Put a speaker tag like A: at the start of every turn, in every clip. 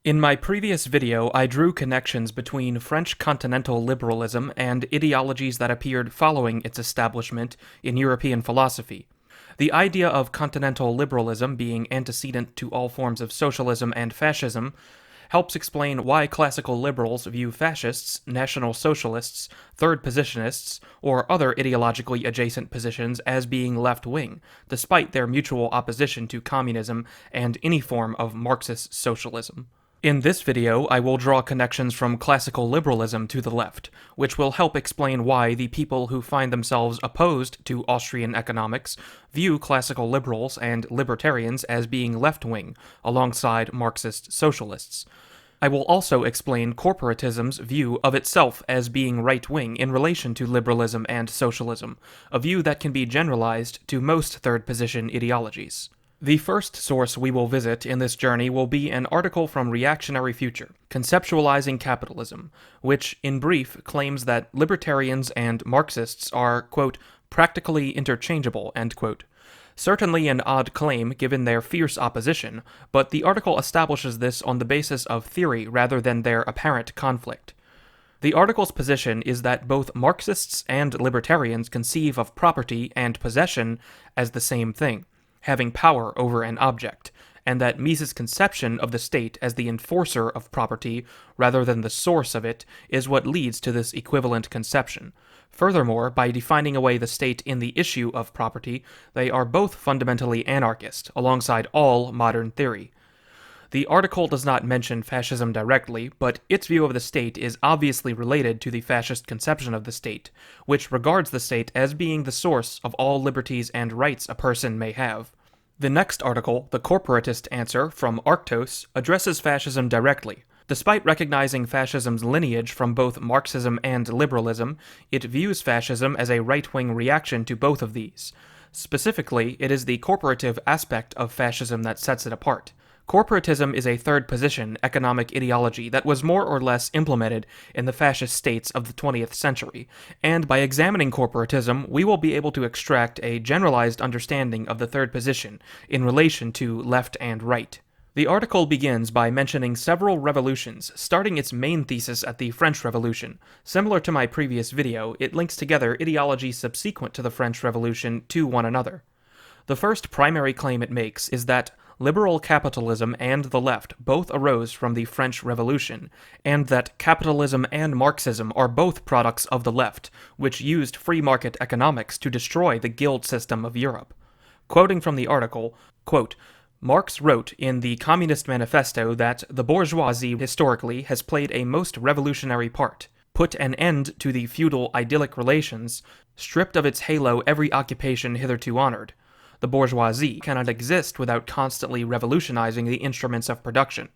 A: In my previous video, I drew connections between French continental liberalism and ideologies that appeared following its establishment in European philosophy. The idea of continental liberalism being antecedent to all forms of socialism and fascism helps explain why classical liberals view fascists, national socialists, third positionists, or other ideologically adjacent positions as being left-wing, despite their mutual opposition to communism and any form of Marxist socialism. In this video, I will draw connections from classical liberalism to the left, which will help explain why the people who find themselves opposed to Austrian economics view classical liberals and libertarians as being left-wing, alongside Marxist socialists. I will also explain corporatism's view of itself as being right-wing in relation to liberalism and socialism, a view that can be generalized to most third-position ideologies. The first source we will visit in this journey will be an article from Reactionary Future, Conceptualizing Capitalism, which, in brief, claims that libertarians and Marxists are, quote, practically interchangeable, end quote. Certainly an odd claim given their fierce opposition, but the article establishes this on the basis of theory rather than their apparent conflict. The article's position is that both Marxists and libertarians conceive of property and possession as the same thing, having power over an object, and that Mises' conception of the state as the enforcer of property rather than the source of it is what leads to this equivalent conception. Furthermore, by defining away the state in the issue of property, they are both fundamentally anarchist, alongside all modern theory. The article does not mention fascism directly, but its view of the state is obviously related to the fascist conception of the state, which regards the state as being the source of all liberties and rights a person may have. The next article, The Corporatist Answer, from Arctos, addresses fascism directly. Despite recognizing fascism's lineage from both Marxism and liberalism, it views fascism as a right-wing reaction to both of these. Specifically, it is the corporative aspect of fascism that sets it apart. Corporatism is a third-position economic ideology that was more or less implemented in the fascist states of the 20th century, and by examining corporatism, we will be able to extract a generalized understanding of the third position in relation to left and right. The article begins by mentioning several revolutions, starting its main thesis at the French Revolution. Similar to my previous video, it links together ideologies subsequent to the French Revolution to one another. The first primary claim it makes is that liberal capitalism and the left both arose from the French Revolution, and that capitalism and Marxism are both products of the left, which used free market economics to destroy the guild system of Europe. Quoting from the article, quote, Marx wrote in the Communist Manifesto that the bourgeoisie historically has played a most revolutionary part, put an end to the feudal idyllic relations, stripped of its halo every occupation hitherto honored. The bourgeoisie cannot exist without constantly revolutionizing the instruments of production.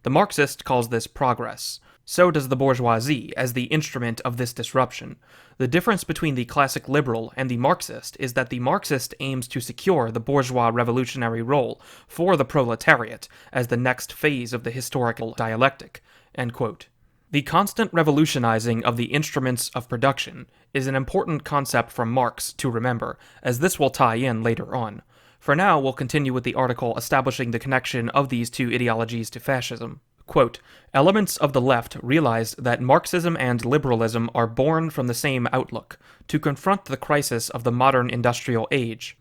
A: The Marxist calls this progress. So does the bourgeoisie as the instrument of this disruption. The difference between the classic liberal and the Marxist is that the Marxist aims to secure the bourgeois revolutionary role for the proletariat as the next phase of the historical dialectic. End quote. The constant revolutionizing of the instruments of production is an important concept from Marx to remember, as this will tie in later on. For now, we'll continue with the article establishing the connection of these two ideologies to fascism. Quote, elements of the left realized that Marxism and liberalism are born from the same outlook, to confront the crisis of the modern industrial age.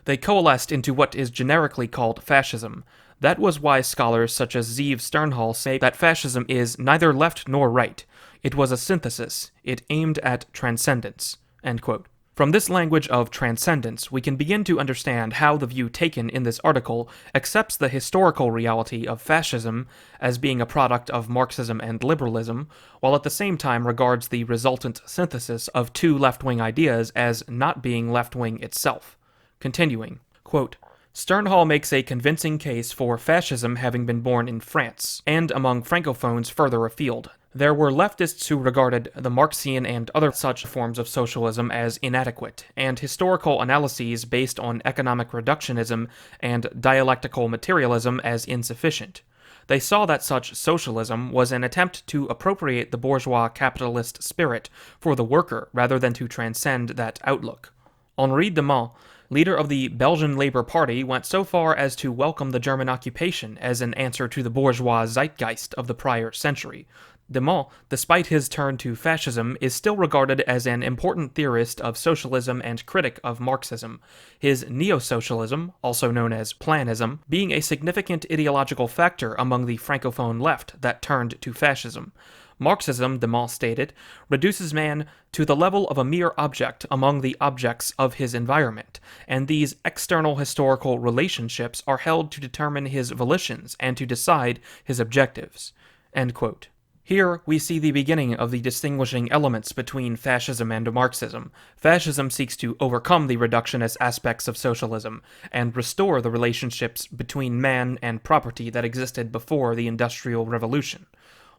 A: They coalesced into what is generically called fascism. That was why scholars such as Zeev Sternhal say that fascism is neither left nor right. It was a synthesis. It aimed at transcendence. End quote. From this language of transcendence, we can begin to understand how the view taken in this article accepts the historical reality of fascism as being a product of Marxism and liberalism, while at the same time regards the resultant synthesis of two left-wing ideas as not being left-wing itself. Continuing, quote, Sternhal makes a convincing case for fascism having been born in France, and among Francophones further afield. There were leftists who regarded the Marxian and other such forms of socialism as inadequate, and historical analyses based on economic reductionism and dialectical materialism as insufficient. They saw that such socialism was an attempt to appropriate the bourgeois capitalist spirit for the worker rather than to transcend that outlook. Henri Demant Leader of the Belgian Labour Party went so far as to welcome the German occupation as an answer to the bourgeois zeitgeist of the prior century. De Mont, despite his turn to fascism, is still regarded as an important theorist of socialism and critic of Marxism, his neo-socialism, also known as planism, being a significant ideological factor among the francophone left that turned to fascism. Marxism, de Mont stated, reduces man to the level of a mere object among the objects of his environment, and these external historical relationships are held to determine his volitions and to decide his objectives. End quote. Here, we see the beginning of the distinguishing elements between fascism and Marxism. Fascism seeks to overcome the reductionist aspects of socialism and restore the relationships between man and property that existed before the Industrial Revolution.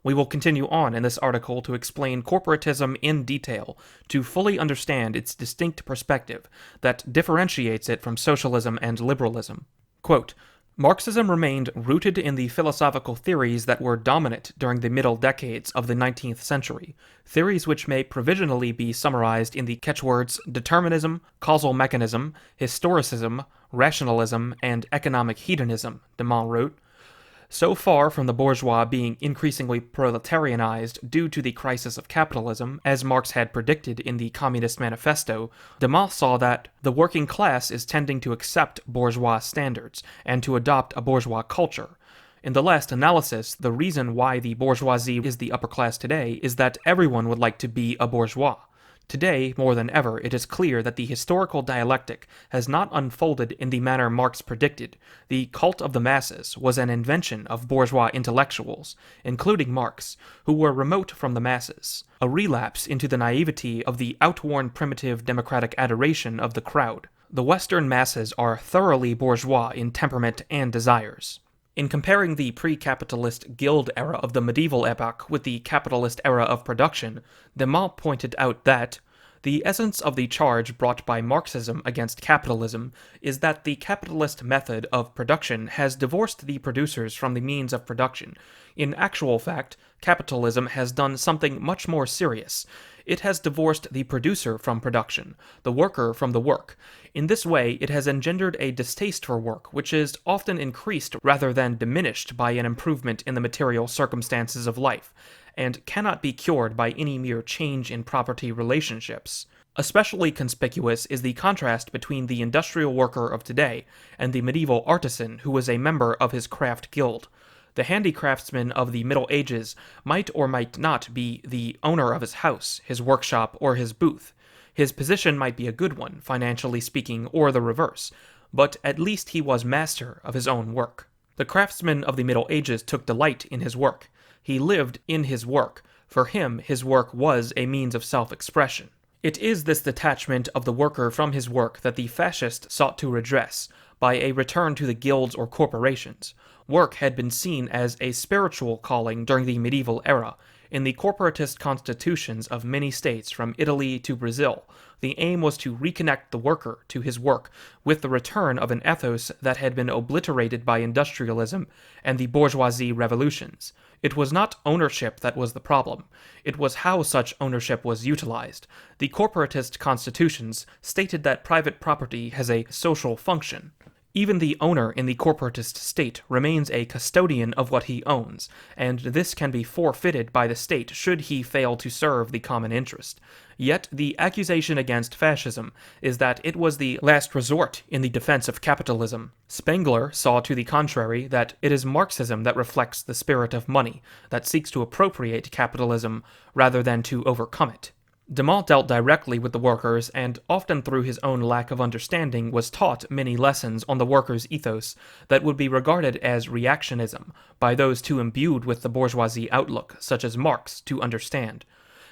A: We will continue on in this article to explain corporatism in detail, to fully understand its distinct perspective that differentiates it from socialism and liberalism. Quote, Marxism remained rooted in the philosophical theories that were dominant during the middle decades of the 19th century, theories which may provisionally be summarized in the catchwords determinism, causal mechanism, historicism, rationalism, and economic hedonism, de Mont wrote. So far from the bourgeois being increasingly proletarianized due to the crisis of capitalism, as Marx had predicted in the Communist Manifesto, de Mont saw that the working class is tending to accept bourgeois standards and to adopt a bourgeois culture. In the last analysis, the reason why the bourgeoisie is the upper class today is that everyone would like to be a bourgeois. Today, more than ever, it is clear that the historical dialectic has not unfolded in the manner Marx predicted. The cult of the masses was an invention of bourgeois intellectuals, including Marx, who were remote from the masses, a relapse into the naivety of the outworn primitive democratic adoration of the crowd. The Western masses are thoroughly bourgeois in temperament and desires. In comparing the pre-capitalist guild era of the medieval epoch with the capitalist era of production, de Mont pointed out that the essence of the charge brought by Marxism against capitalism is that the capitalist method of production has divorced the producers from the means of production. In actual fact, capitalism has done something much more serious. It has divorced the producer from production, the worker from the work. In this way, it has engendered a distaste for work, which is often increased rather than diminished by an improvement in the material circumstances of life, and cannot be cured by any mere change in property relationships. Especially conspicuous is the contrast between the industrial worker of today and the medieval artisan who was a member of his craft guild. The handicraftsman of the Middle Ages might or might not be the owner of his house, his workshop, or his booth. His position might be a good one, financially speaking, or the reverse, but at least he was master of his own work. The craftsman of the Middle Ages took delight in his work. He lived in his work. For him, his work was a means of self-expression. It is this detachment of the worker from his work that the fascist sought to redress, by a return to the guilds or corporations. Work had been seen as a spiritual calling during the medieval era. In the corporatist constitutions of many states from Italy to Brazil, the aim was to reconnect the worker to his work with the return of an ethos that had been obliterated by industrialism and the bourgeoisie revolutions. It was not ownership that was the problem. It was how such ownership was utilized. The corporatist constitutions stated that private property has a social function. Even the owner in the corporatist state remains a custodian of what he owns, and this can be forfeited by the state should he fail to serve the common interest. Yet the accusation against fascism is that it was the last resort in the defense of capitalism. Spengler saw to the contrary that it is Marxism that reflects the spirit of money, that seeks to appropriate capitalism rather than to overcome it. De Mont dealt directly with the workers and, often through his own lack of understanding, was taught many lessons on the workers' ethos that would be regarded as reactionism by those too imbued with the bourgeoisie outlook, such as Marx, to understand.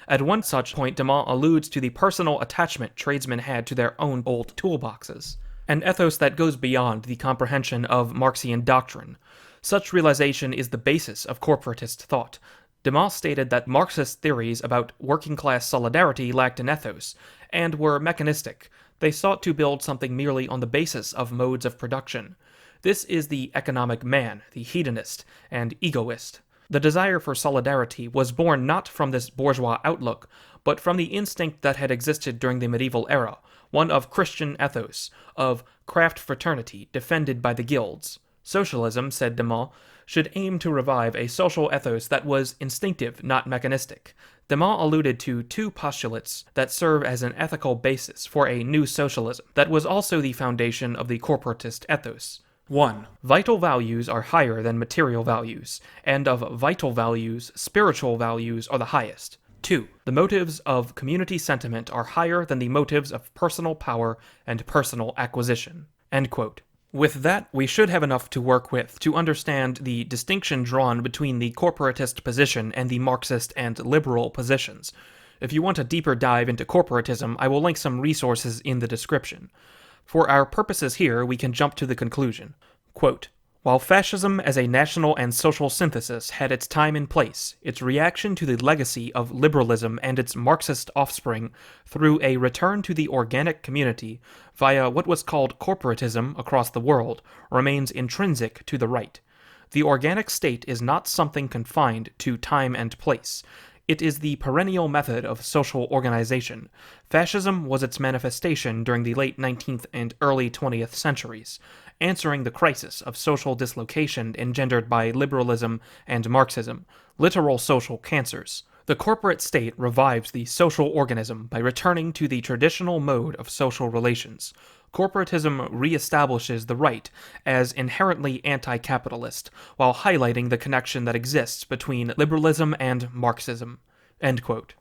A: At one such point, de Mont alludes to the personal attachment tradesmen had to their own old toolboxes, an ethos that goes beyond the comprehension of Marxian doctrine. Such realization is the basis of corporatist thought. De Mont stated that Marxist theories about working-class solidarity lacked an ethos, and were mechanistic. They sought to build something merely on the basis of modes of production. This is the economic man, the hedonist, and egoist. The desire for solidarity was born not from this bourgeois outlook, but from the instinct that had existed during the medieval era, one of Christian ethos, of craft fraternity defended by the guilds. Socialism, said Demas, should aim to revive a social ethos that was instinctive, not mechanistic. Demas alluded to two postulates that serve as an ethical basis for a new socialism that was also the foundation of the corporatist ethos. 1. Vital values are higher than material values, and of vital values, spiritual values are the highest. 2. The motives of community sentiment are higher than the motives of personal power and personal acquisition. End quote. With that, we should have enough to work with to understand the distinction drawn between the corporatist position and the Marxist and liberal positions. If you want a deeper dive into corporatism, I will link some resources in the description. For our purposes here, we can jump to the conclusion. Quote, while fascism as a national and social synthesis had its time and place, its reaction to the legacy of liberalism and its Marxist offspring through a return to the organic community via what was called corporatism across the world remains intrinsic to the right. The organic state is not something confined to time and place. It is the perennial method of social organization. Fascism was its manifestation during the late 19th and early 20th centuries, answering the crisis of social dislocation engendered by liberalism and Marxism, literal social cancers. The corporate state revives the social organism by returning to the traditional mode of social relations. Corporatism reestablishes the right as inherently anti-capitalist, while highlighting the connection that exists between liberalism and Marxism. End quote.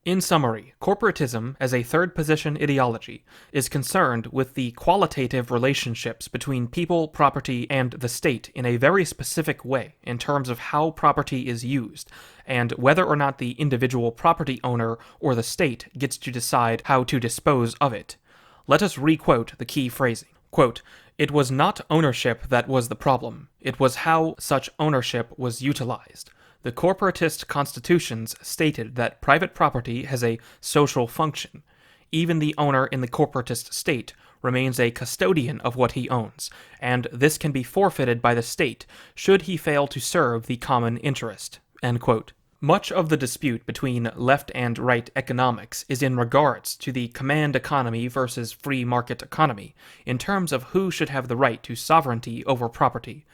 A: In summary, corporatism, as a third-position ideology, is concerned with the qualitative relationships between people, property, and the state in a very specific way in terms of how property is used, and whether or not the individual property owner or the state gets to decide how to dispose of it. Let us re-quote the key phrasing. Quote, it was not ownership that was the problem, it was how such ownership was utilized. The corporatist constitutions stated that private property has a social function. Even the owner in the corporatist state remains a custodian of what he owns, and this can be forfeited by the state should he fail to serve the common interest. End quote. Much of the dispute between left and right economics is in regards to the command economy versus free market economy, in terms of who should have the right to sovereignty over property.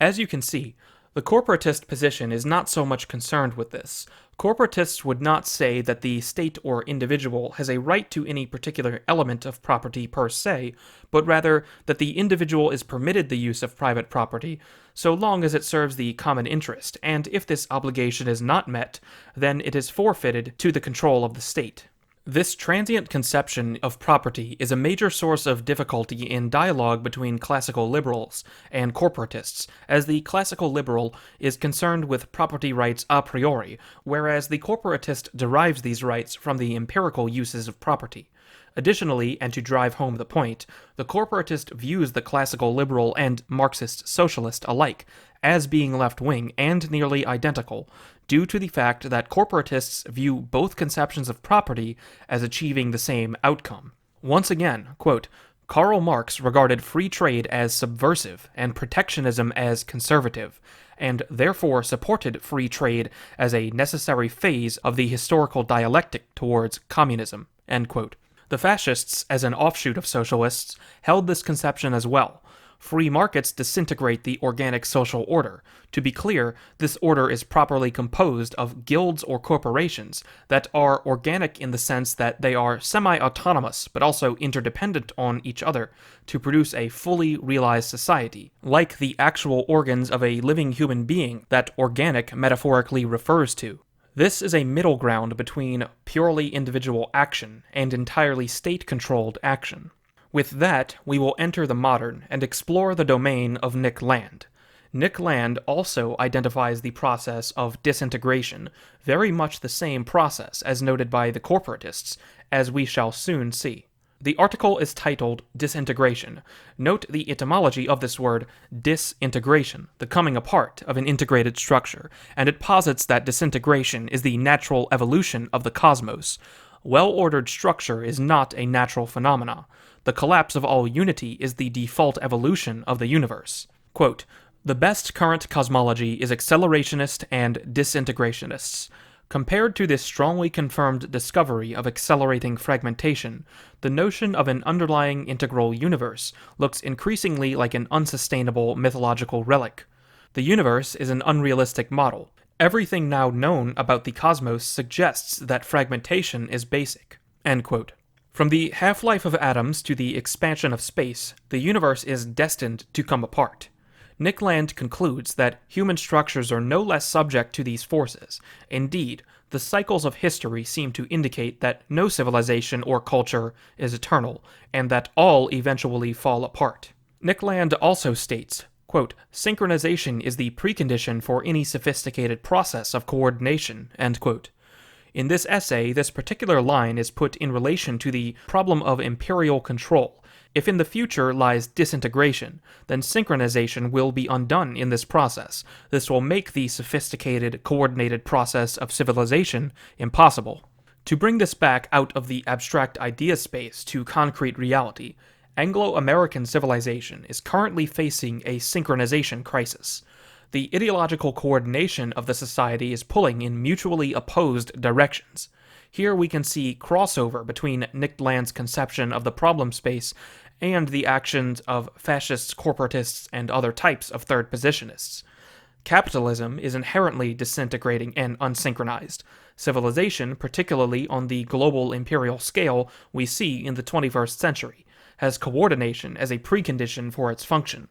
A: As you can see, the corporatist position is not so much concerned with this. Corporatists would not say that the state or individual has a right to any particular element of property per se, but rather that the individual is permitted the use of private property so long as it serves the common interest, and if this obligation is not met, then it is forfeited to the control of the state. This transient conception of property is a major source of difficulty in dialogue between classical liberals and corporatists, as the classical liberal is concerned with property rights a priori, whereas the corporatist derives these rights from the empirical uses of property. Additionally, and to drive home the point, the corporatist views the classical liberal and Marxist socialist alike as being left-wing and nearly identical, due to the fact that corporatists view both conceptions of property as achieving the same outcome. Once again, quote, Karl Marx regarded free trade as subversive and protectionism as conservative, and therefore supported free trade as a necessary phase of the historical dialectic towards communism. End quote. The fascists, as an offshoot of socialists, held this conception as well. Free markets disintegrate the organic social order. To be clear, this order is properly composed of guilds or corporations that are organic in the sense that they are semi-autonomous but also interdependent on each other to produce a fully realized society, like the actual organs of a living human being that organic metaphorically refers to. This is a middle ground between purely individual action and entirely state-controlled action. With that, we will enter the modern and explore the domain of Nick Land. Nick Land also identifies the process of disintegration, very much the same process as noted by the corporatists, as we shall soon see. The article is titled Disintegration. Note the etymology of this word, disintegration, the coming apart of an integrated structure, and it posits that disintegration is the natural evolution of the cosmos. Well-ordered structure is not a natural phenomena. The collapse of all unity is the default evolution of the universe. Quote, the best current cosmology is accelerationist and disintegrationists. Compared to this strongly confirmed discovery of accelerating fragmentation, the notion of an underlying integral universe looks increasingly like an unsustainable mythological relic. The universe is an unrealistic model. Everything now known about the cosmos suggests that fragmentation is basic." End quote. From the half-life of atoms to the expansion of space, the universe is destined to come apart. Nick Land concludes that human structures are no less subject to these forces. Indeed, the cycles of history seem to indicate that no civilization or culture is eternal, and that all eventually fall apart. Nick Land also states, quote, "Synchronization is the precondition for any sophisticated process of coordination," end quote. In this essay, this particular line is put in relation to the problem of imperial control. If in the future lies disintegration, then synchronization will be undone in this process. This will make the sophisticated, coordinated process of civilization impossible. To bring this back out of the abstract idea space to concrete reality, Anglo-American civilization is currently facing a synchronization crisis. The ideological coordination of the society is pulling in mutually opposed directions. Here we can see crossover between Nick Land's conception of the problem space and the actions of fascists, corporatists, and other types of third positionists. Capitalism is inherently disintegrating and unsynchronized. Civilization, particularly on the global imperial scale we see in the 21st century, has coordination as a precondition for its function.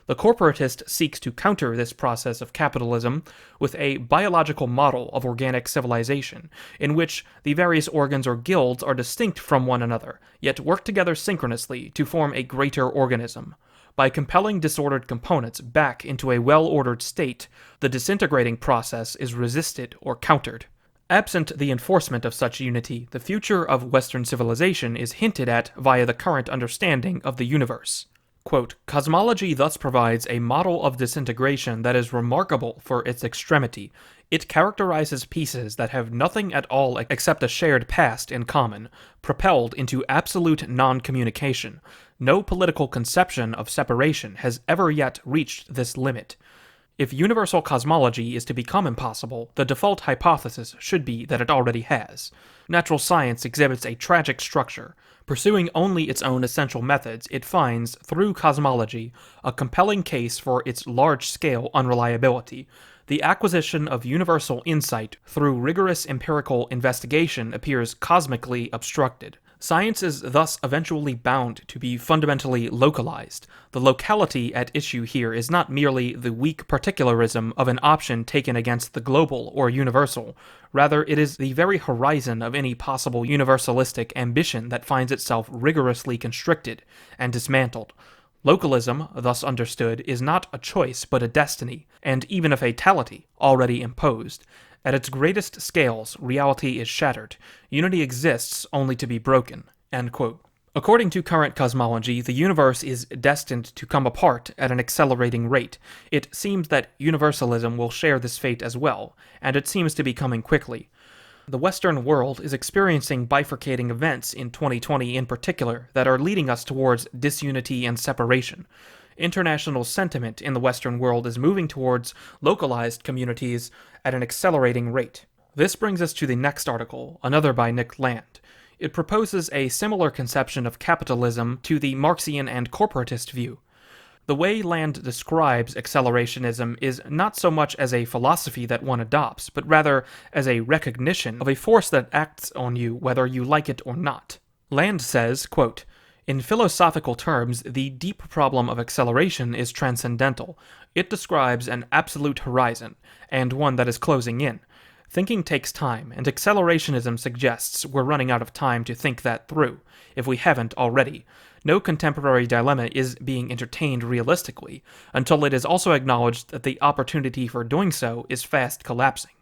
A: The corporatist seeks to counter this process of capitalism with a biological model of organic civilization, in which the various organs or guilds are distinct from one another, yet work together synchronously to form a greater organism. By compelling disordered components back into a well-ordered state, the disintegrating process is resisted or countered. Absent the enforcement of such unity, the future of Western civilization is hinted at via the current understanding of the universe. Quote, "Cosmology thus provides a model of disintegration that is remarkable for its extremity. It characterizes pieces that have nothing at all except a shared past in common, propelled into absolute non-communication. No political conception of separation has ever yet reached this limit. If universal cosmology is to become impossible, the default hypothesis should be that it already has. Natural science exhibits a tragic structure. Pursuing only its own essential methods, it finds, through cosmology, a compelling case for its large-scale unreliability. The acquisition of universal insight through rigorous empirical investigation appears cosmically obstructed. Science is thus eventually bound to be fundamentally localized. The locality at issue here is not merely the weak particularism of an option taken against the global or universal. Rather, it is the very horizon of any possible universalistic ambition that finds itself rigorously constricted and dismantled. Localism, thus understood, is not a choice but a destiny, and even a fatality, already imposed. At its greatest scales, reality is shattered. Unity exists only to be broken." End quote. According to current cosmology, the universe is destined to come apart at an accelerating rate. It seems that universalism will share this fate as well, and it seems to be coming quickly. The Western world is experiencing bifurcating events in 2020 in particular that are leading us towards disunity and separation. International sentiment in the Western world is moving towards localized communities at an accelerating rate. This brings us to the next article, another by Nick Land. It proposes a similar conception of capitalism to the Marxian and corporatist view. The way Land describes accelerationism is not so much as a philosophy that one adopts, but rather as a recognition of a force that acts on you whether you like it or not. Land says, quote, "In philosophical terms, the deep problem of acceleration is transcendental. It describes an absolute horizon, and one that is closing in. Thinking takes time, and accelerationism suggests we're running out of time to think that through, if we haven't already. No contemporary dilemma is being entertained realistically, until it is also acknowledged that the opportunity for doing so is fast collapsing.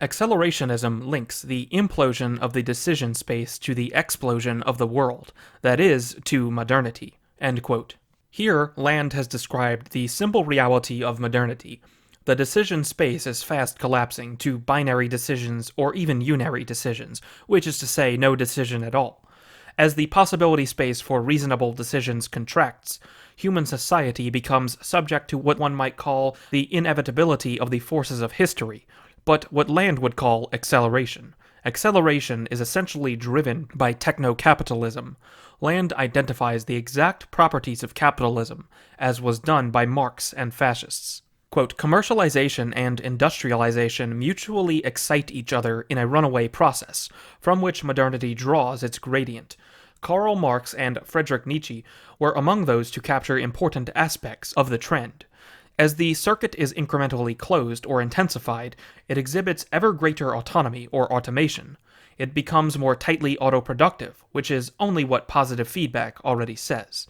A: Accelerationism links the implosion of the decision space to the explosion of the world, that is, to modernity." End quote. Here, Land has described the simple reality of modernity. The decision space is fast collapsing to binary decisions or even unary decisions, which is to say no decision at all. As the possibility space for reasonable decisions contracts, human society becomes subject to what one might call the inevitability of the forces of history. but what Land would call acceleration. Acceleration is essentially driven by techno-capitalism. Land identifies the exact properties of capitalism, as was done by Marx and fascists. Quote, commercialization and industrialization mutually excite each other in a runaway process, from which modernity draws its gradient. Karl Marx and Friedrich Nietzsche were among those to capture important aspects of the trend. As the circuit is incrementally closed or intensified, it exhibits ever greater autonomy or automation. It becomes more tightly autoproductive, which is only what positive feedback already says.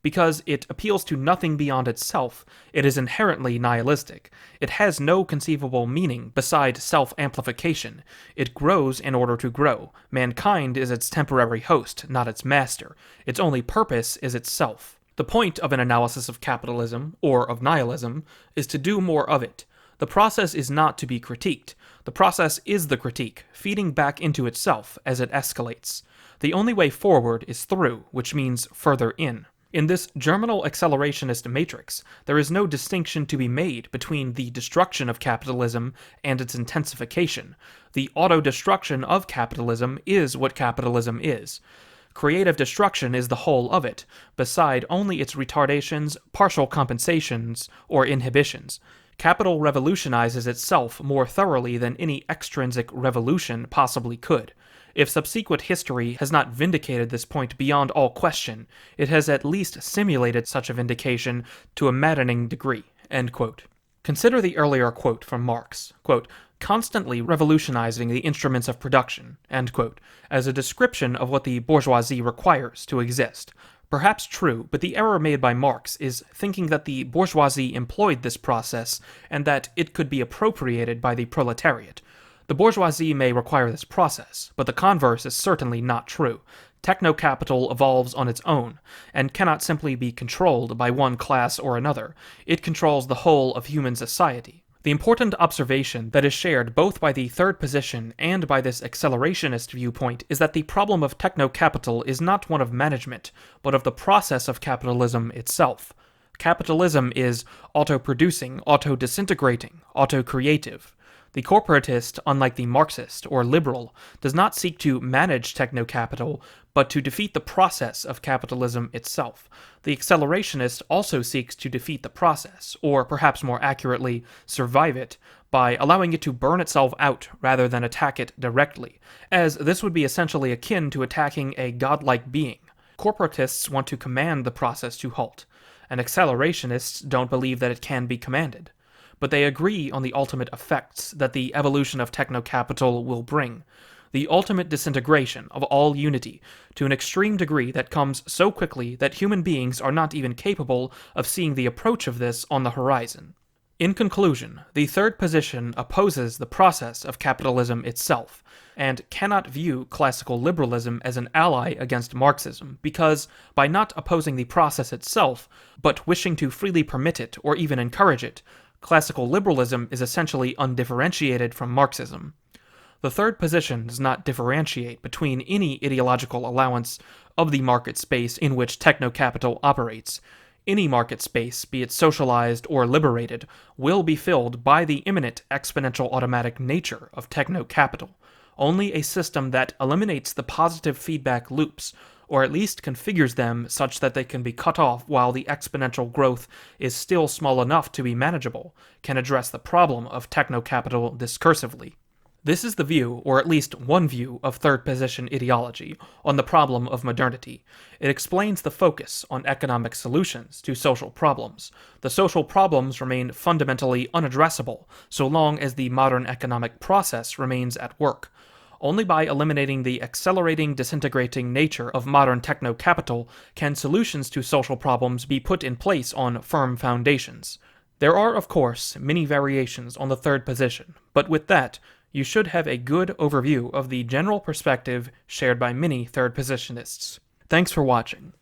A: Because it appeals to nothing beyond itself, it is inherently nihilistic. It has no conceivable meaning beside self-amplification. It grows in order to grow. Mankind is its temporary host, not its master. Its only purpose is itself. The point of an analysis of capitalism, or of nihilism, is to do more of it. The process is not to be critiqued. The process is the critique, feeding back into itself as it escalates. The only way forward is through, which means further in. In this germinal accelerationist matrix, there is no distinction to be made between the destruction of capitalism and its intensification. The auto-destruction of capitalism is what capitalism is. Creative destruction is the whole of it, beside only its retardations, partial compensations, or inhibitions. Capital revolutionizes itself more thoroughly than any extrinsic revolution possibly could. If subsequent history has not vindicated this point beyond all question, it has at least simulated such a vindication to a maddening degree." End quote. Consider the earlier quote from Marx, quote, "constantly revolutionizing the instruments of production," end quote, as a description of what the bourgeoisie requires to exist. Perhaps true, but the error made by Marx is thinking that the bourgeoisie employed this process and that it could be appropriated by the proletariat. The bourgeoisie may require this process, but the converse is certainly not true. Techno-capital evolves on its own, and cannot simply be controlled by one class or another. It controls the whole of human society. The important observation that is shared both by the third position and by this accelerationist viewpoint is that the problem of techno-capital is not one of management, but of the process of capitalism itself. Capitalism is auto-producing, auto-disintegrating, auto-creative. The corporatist, unlike the Marxist or liberal, does not seek to manage techno-capital, but to defeat the process of capitalism itself. The accelerationist also seeks to defeat the process, or perhaps more accurately, survive it, by allowing it to burn itself out rather than attack it directly, as this would be essentially akin to attacking a godlike being. Corporatists want to command the process to halt, and accelerationists don't believe that it can be commanded. But they agree on the ultimate effects that the evolution of techno-capital will bring, the ultimate disintegration of all unity to an extreme degree that comes so quickly that human beings are not even capable of seeing the approach of this on the horizon. In conclusion, the third position opposes the process of capitalism itself, and cannot view classical liberalism as an ally against Marxism, because, by not opposing the process itself, but wishing to freely permit it or even encourage it, classical liberalism is essentially undifferentiated from Marxism. The third position does not differentiate between any ideological allowance of the market space in which techno-capital operates. Any market space, be it socialized or liberated, will be filled by the imminent exponential automatic nature of techno-capital. Only a system that eliminates the positive feedback loops, or at least configures them such that they can be cut off while the exponential growth is still small enough to be manageable, can address the problem of techno-capital discursively. This is the view, or at least one view, of third position ideology on the problem of modernity. It explains the focus on economic solutions to social problems. The social problems remain fundamentally unaddressable so long as the modern economic process remains at work. Only by eliminating the accelerating, disintegrating nature of modern techno-capital can solutions to social problems be put in place on firm foundations. There are, of course, many variations on the third position, but with that, you should have a good overview of the general perspective shared by many third positionists. Thanks for watching.